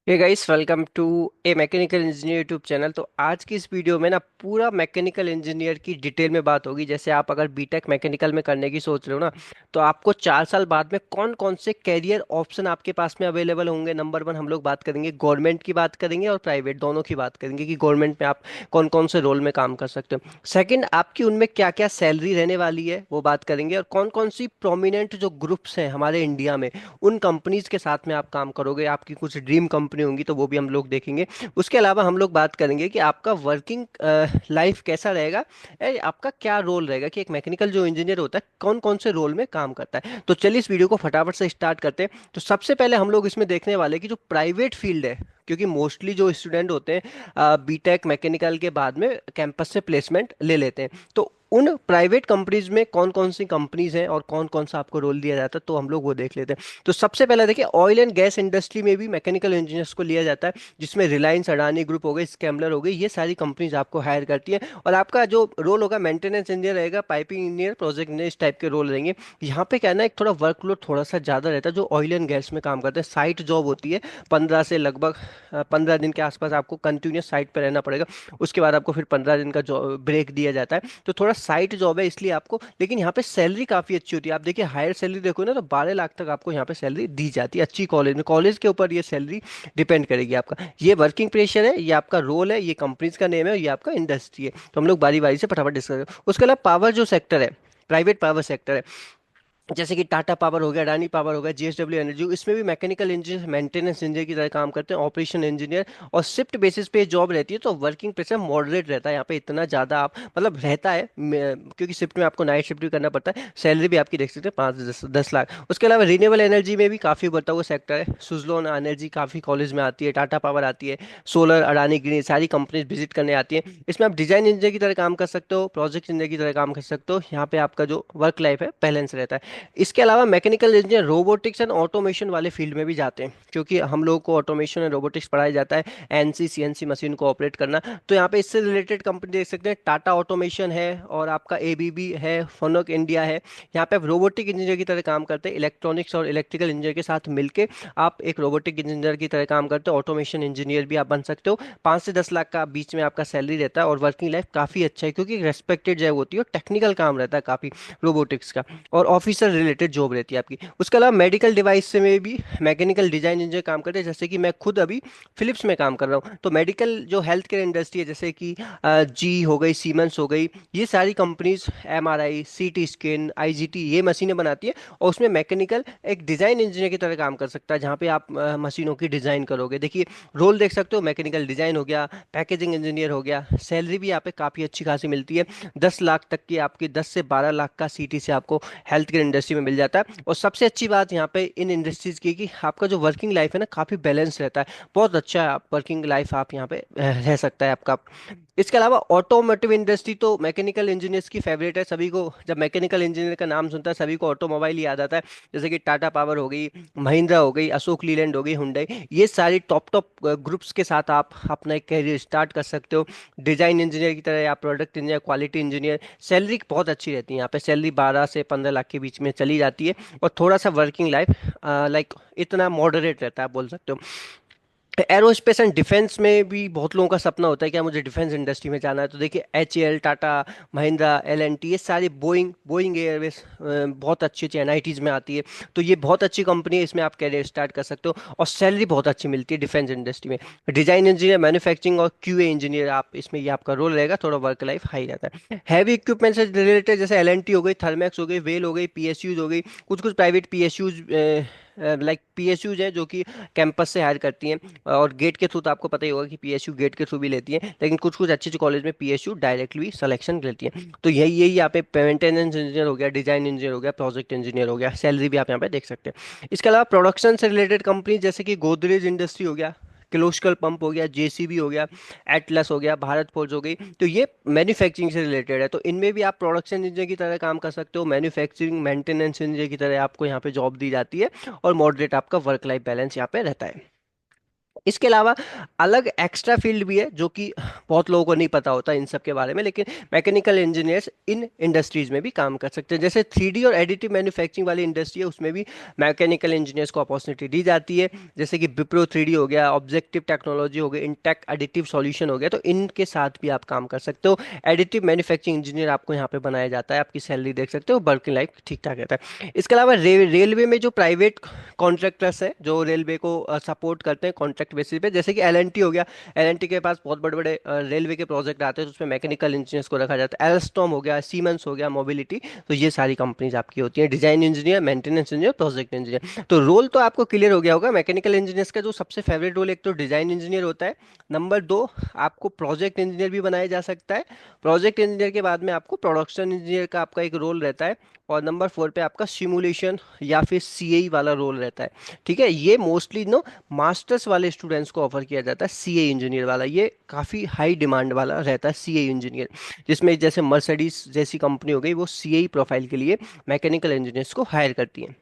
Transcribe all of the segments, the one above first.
Hey guys, welcome to a mechanical engineer YouTube channel. तो आज की इस वीडियो में ना पूरा मैकेनिकल इंजीनियर की डिटेल में बात होगी। जैसे आप अगर बीटेक मैकेनिकल में करने की सोच रहे हो ना, तो आपको 4 साल बाद में कौन कौन से कैरियर ऑप्शन आपके पास में अवेलेबल होंगे। नंबर वन, हम लोग बात करेंगे गवर्नमेंट की, बात करेंगे और प्राइवेट दोनों की बात करेंगे कि गवर्नमेंट में आप कौन कौन से रोल में काम कर सकते हो। सेकंड, आपकी उनमें क्या क्या सैलरी रहने वाली है वो बात करेंगे, और कौन कौन सी प्रोमिनेंट जो ग्रुप्स हैं हमारे इंडिया में उन कंपनीज के साथ में आप काम करोगे। आपकी कुछ ड्रीम कंपनी होंगी तो वो भी हम लोग देखेंगे। उसके अलावा हम लोग बात करेंगे कि आपका वर्किंग लाइफ कैसा रहेगा, आपका क्या रोल रहेगा, कि एक मैकेनिकल जो इंजीनियर होता है कौन कौन से रोल में काम करता है। तो चलिए इस वीडियो को फटाफट से स्टार्ट करते हैं। तो सबसे पहले हम लोग इसमें देखने वाले कि जो प्राइवेट फील्ड है, क्योंकि मोस्टली जो स्टूडेंट होते हैं बीटेक मैकेनिकल के बाद में कैंपस से प्लेसमेंट ले लेते हैं। तो उन प्राइवेट कंपनीज में कौन कौन सी कंपनीज हैं और कौन कौन सा आपको रोल दिया जाता है, तो हम लोग वो देख लेते हैं। तो सबसे पहले देखिए, ऑयल एंड गैस इंडस्ट्री में भी मैकेनिकल इंजीनियर्स को लिया जाता है, जिसमें रिलायंस, अडानी ग्रुप हो गई, स्कैमलर हो गई, ये सारी कंपनीज आपको हायर करती है। और आपका जो रोल होगा मेंटेनेंस इंजीनियर रहेगा, पाइपिंग इंजीनियर, प्रोजेक्ट इंजीनियर, इस टाइप के रोल रहेंगे। यहाँ पे क्या है ना, एक थोड़ा वर्कलोड थोड़ा सा ज़्यादा रहता है। जो ऑयल एंड गैस में काम करते हैं, साइट जॉब होती है। 15 से लगभग 15 दिन के आसपास आपको कंटिन्यूस साइट पर रहना पड़ेगा। उसके बाद आपको फिर 15 दिन का जॉब ब्रेक दिया जाता है। तो थोड़ा साइट जॉब है इसलिए आपको, लेकिन यहाँ पे सैलरी काफ़ी अच्छी होती है। आप देखिए हायर सैलरी देखो ना, तो 12 लाख तक आपको यहाँ पे सैलरी दी जाती है अच्छी कॉलेज में। कॉलेज के ऊपर ये सैलरी डिपेंड करेगी आपका। ये वर्किंग प्रेशर है, ये आपका रोल है, ये कंपनीज का नेम है, ये आपका इंडस्ट्री है। तो हम लोग बारी बारी से फटाफट डिस्कस करें। उसके अलावा पावर जो सेक्टर है, प्राइवेट पावर सेक्टर है, जैसे कि टाटा पावर हो गया, अडानी पावर हो गया, जीएसडब्ल्यू एनर्जी, इसमें भी मैकेनिकल इंजीनियर, मेंटेनेंस इंजीनियर की तरह काम करते हैं, ऑपरेशन इंजीनियर। और शिफ्ट बेसिस पे जॉब रहती है, तो वर्किंग प्रेशर मॉडरेट रहता है यहाँ पे, इतना ज़्यादा आप मतलब रहता है क्योंकि शिफ्ट में आपको नाइट शिफ्ट भी करना पड़ता है। सैलरी भी आपकी देख सकते हैं 5 से 10 लाख। उसके अलावा रिन्यूएबल एनर्जी में भी काफ़ी बढ़ता हुआ सेक्टर है। सुजलोन एनर्जी काफ़ी कॉलेज में आती है, टाटा पावर आती है, सोलर, अडानी ग्रीन, सारी कंपनीज विजिट करने आती हैं। इसमें आप डिजाइन इंजीनियर की तरह काम कर सकते हो, प्रोजेक्ट इंजीनियर की तरह काम कर सकते हो। यहाँ पे आपका जो वर्क लाइफ है बैलेंस रहता है। इसके अलावा mechanical engineer robotics and automation वाले फील्ड में भी जाते हैं, क्योंकि हम लोग को ऑटोमेशन एंड रोबोटिक्स पढ़ाया जाता है, एनसी सीएनसी मशीन को ऑपरेट करना। तो यहाँ पे इससे रिलेटेड कंपनी देख सकते हैं, टाटा ऑटोमेशन है और आपका एबीबी है, फोनोक इंडिया है। यहाँ पे आप रोबोटिक इंजीनियर की तरह काम करते हैं, इलेक्ट्रॉनिक्स और इलेक्ट्रिकल इंजीनियर के साथ मिलके आप एक रोबोटिक इंजीनियर की तरह काम करते हो। ऑटोमेशन इंजीनियर भी आप बन सकते हो। 5 से 10 लाख का बीच में आपका सैलरी रहता है, और वर्किंग लाइफ काफ़ी अच्छा है, क्योंकि रेस्पेक्टेड जॉब होती है और टेक्निकल काम रहता है काफ़ी रोबोटिक्स का, और ऑफिसर रिलेटेड जॉब रहती है आपकी। उसके अलावा मेडिकल डिवाइस से में भी मैकेनिकल डिजाइन इंजीनियर काम करते हैं। जैसे कि मैं खुद अभी फिलिप्स में काम कर रहा हूँ, तो मेडिकल जो हेल्थ केयर इंडस्ट्री है, जैसे कि जी हो गई, सीमेंस हो गई, ये सारी companies MRI, CT scan, IGT, ये मशीनें बनाती है। और उसमें मैकेनिकल एक डिजाइन इंजीनियर की तरह काम कर सकता है, जहाँ पे आप मशीनों की डिजाइन करोगे। देखिए रोल देख सकते हो, मैकेनिकल डिजाइन हो गया, पैकेजिंग इंजीनियर हो गया। सैलरी भी यहाँ पे काफ़ी अच्छी खासी मिलती है, 10 लाख तक की आपकी, 10 से 12 लाख का सीटी से आपको हेल्थ केयर इंडस्ट्री में मिल जाता है। और सबसे अच्छी बात यहाँ पे इन इंडस्ट्रीज की कि आपका जो वर्किंग लाइफ है ना, काफ़ी बैलेंस रहता है। बहुत अच्छा वर्किंग लाइफ आप यहाँ पे रह सकता है आपका। इसके अलावा ऑटोमोटिव इंडस्ट्री तो मैकेनिकल इंजीनियर्स की फेवरेट है। सभी को जब मैकेनिकल इंजीनियर का नाम सुनता है, सभी को ऑटोमोबाइल याद आता है। जैसे कि टाटा पावर हो गई, महिंद्रा हो गई, अशोक लीलैंड हो गई, हुंडई, ये सारी टॉप टॉप ग्रुप्स के साथ आप अपना एक कैरियर स्टार्ट कर सकते हो। डिजाइन इंजीनियर की तरह या product engineer, quality engineer. Salary बहुत अच्छी रहती है यहाँ पे, सैलरी 12 से 15 लाख के बीच में चली जाती है। और थोड़ा सा वर्किंग लाइफ लाइक इतना मॉडरेट रहता है, आप बोल सकते हो। एरोस्पेस एंड डिफेंस में भी बहुत लोगों का सपना होता है कि मुझे डिफेंस इंडस्ट्री में जाना है। तो देखिए H L, Tata, Mahindra, L and T, ये सारी, बोइंग बोइंग एयरवेज बहुत अच्छी अच्छी एनआईटीज में आती है। तो ये बहुत अच्छी कंपनी है, इसमें आप कैरियर स्टार्ट कर सकते हो। और सैलरी बहुत अच्छी मिलती है डिफेंस इंडस्ट्री में। डिजाइन इंजीनियर, मैन्युफैक्चरिंग और क्यूए इंजीनियर, आप इसमें ये आपका रोल रहेगा। थोड़ा वर्क लाइफ हाई रहता है। हैवी इक्विपमेंट से रिलेटेड जैसे एल एन टी हो गई, थर्मैक्स हो गई, वेल हो गई, पीएसयूज हो गई, कुछ कुछ प्राइवेट पीएसयूज लाइक पीएसयूज है जो कि कैंपस से हायर करती हैं। और गेट के थ्रू तो आपको पता ही होगा कि पीएसयू गेट के थ्रू भी लेती है, लेकिन कुछ कुछ अच्छे अच्छे कॉलेज में पीएसयू डायरेक्टली भी सिलेक्शन लेती है। तो यही यही यहाँ पे मेंटेनेंस इंजीनियर हो गया, डिजाइन इंजीनियर हो गया, प्रोजेक्ट इंजीनियर हो गया। सैलरी भी आप यहाँ पे देख सकते हैं। इसके अलावा प्रोडक्शन से रिलेटेड कंपनी जैसे कि गोदरेज इंडस्ट्री हो गया, किर्लोस्कर पंप हो गया, जेसीबी हो गया, एटलस हो गया, भारत फोर्ज हो गई, तो ये मैन्युफैक्चरिंग से रिलेटेड है। तो इनमें भी आप प्रोडक्शन इंजीनियर की तरह काम कर सकते हो, मैन्युफैक्चरिंग मेंटेनेंस इंजीनियर की तरह आपको यहाँ पे जॉब दी जाती है। और मॉडरेट आपका वर्क लाइफ बैलेंस यहाँ पे रहता है। इसके अलावा अलग एक्स्ट्रा फील्ड भी है जो कि बहुत लोगों को नहीं पता होता इन सब के बारे में, लेकिन मैकेनिकल इंजीनियर्स इन इंडस्ट्रीज में भी काम कर सकते हैं। जैसे 3D और एडिटिव मैन्युफैक्चरिंग वाली इंडस्ट्री है, उसमें भी मैकेनिकल इंजीनियर्स को अपॉर्चुनिटी दी जाती है। जैसे कि विप्रो 3D हो गया, ऑब्जेक्टिव टेक्नोलॉजी हो गया, इंटेक एडिटिव सॉल्यूशन हो गया, तो इनके साथ भी आप काम कर सकते हो। एडिटिव मैन्युफैक्चरिंग इंजीनियर आपको यहाँ पे बनाया जाता है, आपकी सैलरी देख सकते हो, वर्किंग लाइफ ठीक ठाक रहता है। इसके अलावा रेलवे में जो प्राइवेट कॉन्ट्रैक्टर्स हैं जो रेलवे को सपोर्ट करते हैं कॉन्ट्रैक्ट बेसिस पे, जैसे कि एलएनटी हो गया, एलएनटी के पास बहुत बड़े बड़े रेलवे के प्रोजेक्ट आते हैं, तो उसमें मैकेनिकल इंजीनियर्स को रखा जाता है। एल्स्टॉम हो गया, सीमेंस हो गया, मोबिलिटी, तो ये सारी कंपनीज आपकी होती हैं। Design engineer, maintenance engineer, project engineer. तो रोल तो आपको क्लियर हो गया होगा। मैकेनिकल इंजीनियर्स का जो सबसे फेवरेट रोल, एक तो डिजाइन इंजीनियर होता है, नंबर दो आपको प्रोजेक्ट इंजीनियर भी बनाया जा सकता है, प्रोजेक्ट इंजीनियर के बाद में आपको प्रोडक्शन इंजीनियर का आपका एक रोल रहता है, और नंबर फोर पे आपका सिमुलेशन या फिर सीए वाला रोल रहता है। ठीक है, ये मोस्टली नो मास्टर्स वाले स्टूडेंट्स को ऑफर किया जाता है। सीए इंजीनियर वाला ये काफ़ी हाई डिमांड वाला रहता है, सीए इंजीनियर, जिसमें जैसे मर्सिडीज जैसी कंपनी हो गई, वो सीए प्रोफाइल के लिए मैकेनिकल इंजीनियर्स को हायर करती है।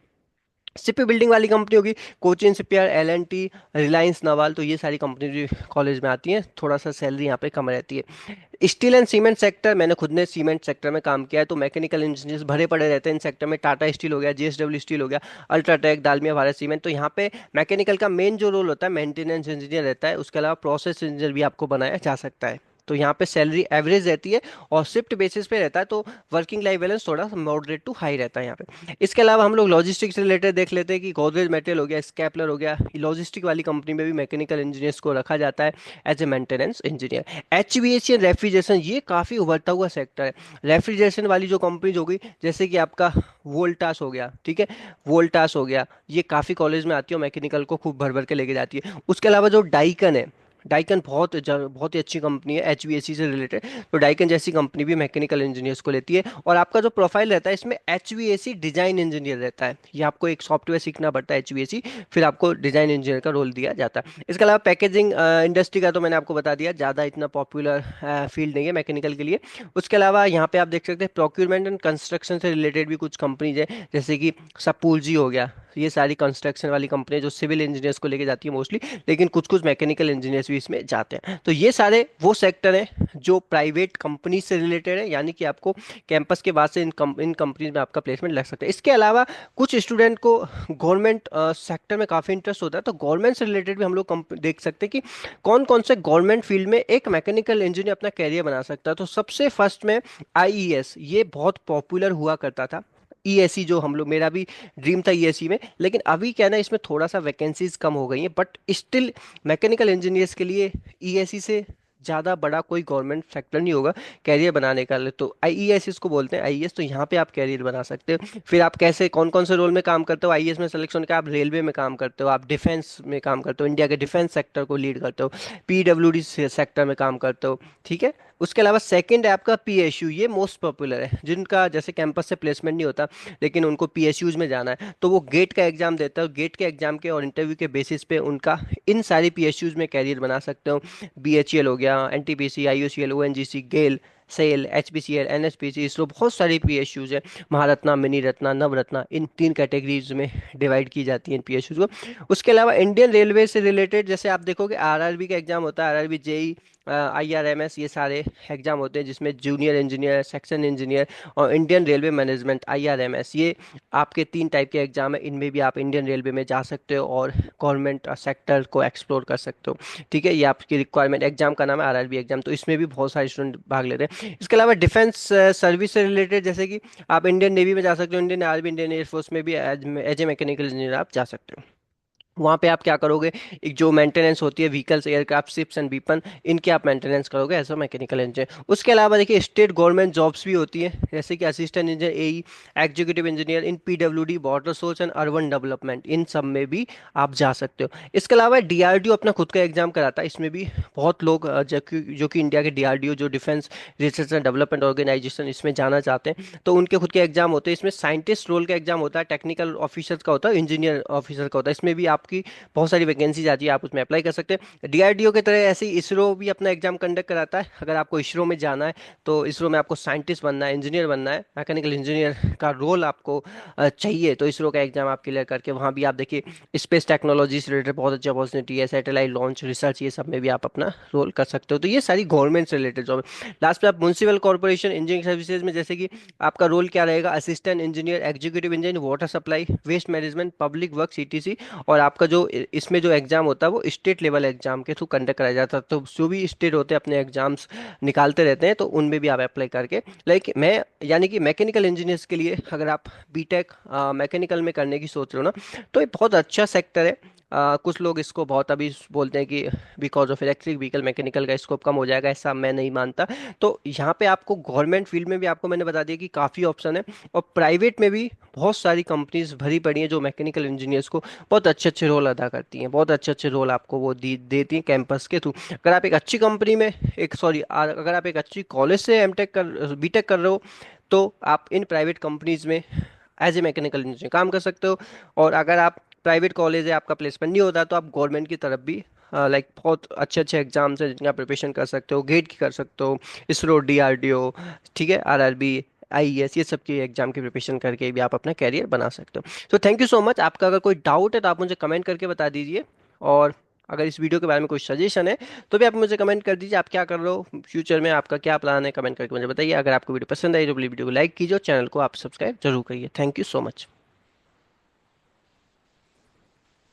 शिप बिल्डिंग वाली कंपनी होगी, Cochin shipyard, L and T, Reliance Nawal, तो ये सारी कंपनी जो कॉलेज में आती हैं, थोड़ा सा सैलरी यहाँ पे कम रहती है। स्टील एंड सीमेंट सेक्टर, मैंने खुद ने सीमेंट सेक्टर में काम किया है, तो मैकेनिकल इंजीनियर्स भरे पड़े रहते हैं इन सेक्टर में। टाटा स्टील हो गया, जेएसडब्ल्यू स्टील हो गया, अल्ट्राटेक, दालमिया भारत सीमेंट, तो यहाँ पे मैकेनिकल का मेन जो रोल होता है मेंटेनेंस इंजीनियर रहता है। उसके अलावा प्रोसेस इंजीनियर भी आपको बनाया जा सकता है। तो यहाँ पे सैलरी एवरेज रहती है और शिफ्ट बेसिस पे रहता है, तो वर्किंग लाइफ बैलेंस थोड़ा मॉडरेट टू हाई रहता है यहाँ पे। इसके अलावा हम लोग लॉजिस्टिक्स से रिलेटेड देख लेते हैं कि गोदरेज मेटेरियल हो गया, स्कैपलर हो गया, लॉजिस्टिक वाली कंपनी में भी मैकेनिकल इंजीनियर्स को रखा जाता है as a maintenance engineer. HVAC refrigeration, ये काफ़ी उभरता हुआ सेक्टर है। रेफ्रिजरेशन वाली जो कंपनीज हो गई, जैसे कि आपका वोल्टास हो गया, ठीक है, वोल्टास हो गया, ये काफ़ी कॉलेज में आती है और मैकेनिकल को खूब भर भर के लेके जाती है। उसके अलावा जो डाइकन है, डाइकन बहुत ही अच्छी कंपनी है एचवीएसी से रिलेटेड, तो डाइकन जैसी कंपनी भी मैकेनिकल इंजीनियर्स को लेती है। और आपका जो प्रोफाइल रहता है इसमें एचवीएसी डिजाइन इंजीनियर रहता है, ये आपको एक सॉफ्टवेयर सीखना पड़ता है एचवीएसी, फिर आपको डिजाइन इंजीनियर का रोल दिया जाता है। इसके अलावा पैकेजिंग इंडस्ट्री का तो मैंने आपको बता दिया, ज़्यादा इतना पॉपुलर फील्ड नहीं है मैकेनिकल के लिए। उसके अलावा यहाँ पे आप देख सकते हैं प्रोक्यूरमेंट एंड कंस्ट्रक्शन से रिलेटेड भी कुछ कंपनीज है, जैसे कि सपूलजी हो गया, ये सारी कंस्ट्रक्शन वाली कंपनी जो सिविल इंजीनियर्स को लेके जाती है मोस्टली, लेकिन कुछ कुछ मैकेनिकल इंजीनियर्स भी इसमें जाते हैं। तो ये सारे वो सेक्टर हैं जो प्राइवेट कंपनी से रिलेटेड है, यानी कि आपको कैंपस के बाद से इन कंपनीज में आपका प्लेसमेंट लग सकता है। इसके अलावा कुछ स्टूडेंट को गवर्नमेंट सेक्टर में काफ़ी इंटरेस्ट होता है, तो गवर्नमेंट से रिलेटेड भी हम लोग देख सकते हैं कि कौन कौन से गवर्नमेंट फील्ड में एक मैकेनिकल इंजीनियर अपना कैरियर बना सकता है। तो सबसे फर्स्ट में आईईएस, ये बहुत पॉपुलर हुआ करता था। ईएससी जो हम लोग, मेरा भी ड्रीम था ईएससी में, लेकिन अभी क्या है ना, इसमें थोड़ा सा वैकेंसीज कम हो गई हैं, बट स्टिल मैकेनिकल इंजीनियर्स के लिए ईएससी से ज़्यादा बड़ा कोई गवर्नमेंट सेक्टर नहीं होगा कैरियर बनाने का। तो आईईएस इसको बोलते हैं, आईईएस, तो यहाँ पे आप कैरियर बना सकते हो। फिर आप कैसे कौन कौन से रोल में काम करते हो आईईएस में सिलेक्शन का, आप रेलवे में काम करते हो, आप डिफेंस में काम करते हो, इंडिया के डिफेंस सेक्टर को लीड करते हो, पीडब्ल्यूडी सेक्टर में काम करते हो, ठीक है। उसके अलावा सेकंड है आपका पीएसयू, ये मोस्ट पॉपुलर है, जिनका जैसे कैंपस से प्लेसमेंट नहीं होता लेकिन उनको पीएसयूज में जाना है, तो वो गेट का एग्जाम देते हो, गेट के एग्जाम के और इंटरव्यू के बेसिस पे उनका इन सारी पीएसयूज में कैरियर बना सकते हो। बीएचईएल हो गया, एनटीपीसी, आईयूसीएल, ओएनजीसी, गेल, सेल, एचपीसीएल, एनएचपीसी, इसरो, बहुत सारी पीएसयूज है, महारत्ना, मिनी रत्ना, नवरत्ना, इन तीन कैटेगरीज में डिवाइड की जाती है इन पीएसयूज को। उसके अलावा इंडियन रेलवे से रिलेटेड जैसे आप देखोगे आरआरबी का एग्जाम होता है, आरआरबी, जेई, आईआरएमएस, ये सारे एग्जाम होते हैं, जिसमें जूनियर इंजीनियर, सेक्शन इंजीनियर और इंडियन रेलवे मैनेजमेंट, आईआरएमएस, ये आपके तीन टाइप के एग्जाम है। इनमें भी आप इंडियन रेलवे में जा सकते हो और गवर्नमेंट सेक्टर को एक्सप्लोर कर सकते हो, ठीक है। ये आपकी रिक्वायरमेंट, एग्जाम का नाम है आरआरबी एग्जाम, तो इसमें भी बहुत सारे स्टूडेंट भाग लेते हैं। इसके अलावा डिफेंस सर्विस से रिलेटेड, जैसे कि आप इंडियन नेवी में जा सकते हो, इंडियन आर्मी, इंडियन एयरफोर्स में भी एज ए मैकेनिकल इंजीनियर आप जा सकते हो। वहाँ पे आप क्या करोगे, एक जो मेंटेनेंस होती है vehicles, aircraft, ships and weapon, इनके आप मेंटेनेंस करोगे एज अ मैकेनिकल इंजीनियर। उसके अलावा देखिए स्टेट गवर्नमेंट जॉब्स भी होती है, जैसे कि assistant engineer, AE, executive engineer in PWD, water source and urban development, इन सब में भी आप जा सकते हो। इसके अलावा डीआरडीओ अपना खुद का एग्जाम कराता है, इसमें भी बहुत लोग जो कि इंडिया के डीआरडीओ जो defence research and development organisation, इसमें जाना चाहते हैं, तो उनके खुद के एग्जाम होते हैं। इसमें साइंटिस्ट रोल का एग्जाम होता है, टेक्निकल ऑफिसर का होता है, इंजीनियर ऑफिसर का होता है, इसमें भी आप आपकी बहुत सारी वैकेंसीज आती है, आप उसमें अप्लाई कर सकते हैं। डीआरडीओ की तरह ऐसे ही इसरो भी अपना एग्जाम कंडक्ट कराता है। अगर आपको इसरो में जाना है तो इसरो में आपको साइंटिस्ट बनना है, इंजीनियर बनना है, मैकेनिकल इंजीनियर का रोल आपको चाहिए, तो इसरो का एग्जाम आप क्लियर करके वहाँ भी आप देखिए स्पेस टेक्नोलॉजी से रिलेटेड बहुत अच्छी अपॉर्चुनिटी है, सैटेलाइट लॉन्च रिसर्च ये सब में भी आप अपना रोल कर सकते हो। तो ये सारी गवर्नमेंट से रिलेटेड जॉब है। लास्ट पे आप म्यूनसिपल कॉर्पोरेशन इंजीनियरिंग सर्विसेज में जैसे कि आपका रोल क्या रहेगा, assistant engineer, executive engineer, water supply, waste management, public work, CTC. और आपका जो इसमें जो एग्जाम होता है वो स्टेट लेवल एग्जाम के थ्रू कंडक्ट कराया जाता है। तो जो भी स्टेट होते हैं अपने एग्जाम्स निकालते रहते हैं, तो उनमें भी आप अप्लाई करके लाइक मैं यानी कि मैकेनिकल इंजीनियर्स के लिए अगर आप बीटेक मैकेनिकल में करने की सोच रहे हो ना, तो ये बहुत अच्छा सेक्टर है। कुछ लोग इसको बहुत अभी बोलते हैं कि because of electric vehicle mechanical का स्कोप कम हो जाएगा, ऐसा मैं नहीं मानता। तो यहाँ पे आपको गवर्नमेंट फील्ड में भी आपको मैंने बता दिया कि काफ़ी ऑप्शन है, और प्राइवेट में भी बहुत सारी कंपनीज भरी पड़ी हैं जो मैकेनिकल इंजीनियर्स को बहुत अच्छे अच्छे रोल अदा करती हैं, बहुत अच्छे अच्छे रोल आपको वो देती हैं कैंपस के थ्रू। अगर आप एक अच्छी कंपनी में एक सॉरी अगर आप एक अच्छी कॉलेज से एमटेक कर बीटेक कर रहे हो, तो आप इन प्राइवेट कंपनीज में एज ए मैकेनिकल इंजीनियर काम कर सकते हो। और अगर आप प्राइवेट कॉलेज है, आपका प्लेसमेंट नहीं होता, तो आप गवर्नमेंट की तरफ भी लाइक बहुत अच्छे अच्छे एग्जाम्स हैं जिनका प्रिपरेशन कर सकते हो, गेट की कर सकते हो, इसरो, डीआरडीओ, ठीक है, आरआरबी, आईएएस, ये सब की एग्जाम की प्रिपरेशन करके भी आप अपना कैरियर बना सकते हो। तो थैंक यू सो मच। आपका अगर कोई डाउट है तो आप मुझे कमेंट करके बता दीजिए। और अगर इस वीडियो के बारे में कोई सजेशन है तो भी आप मुझे कमेंट कर दीजिए, आप क्या कर रहे हो फ्यूचर में, आपका क्या प्लान है, कमेंट करके मुझे बताइए। अगर आपको वीडियो पसंद आई तो प्लीज़ वीडियो को लाइक कीजिए और चैनल को आप सब्सक्राइब जरूर करिए। Thank you so much.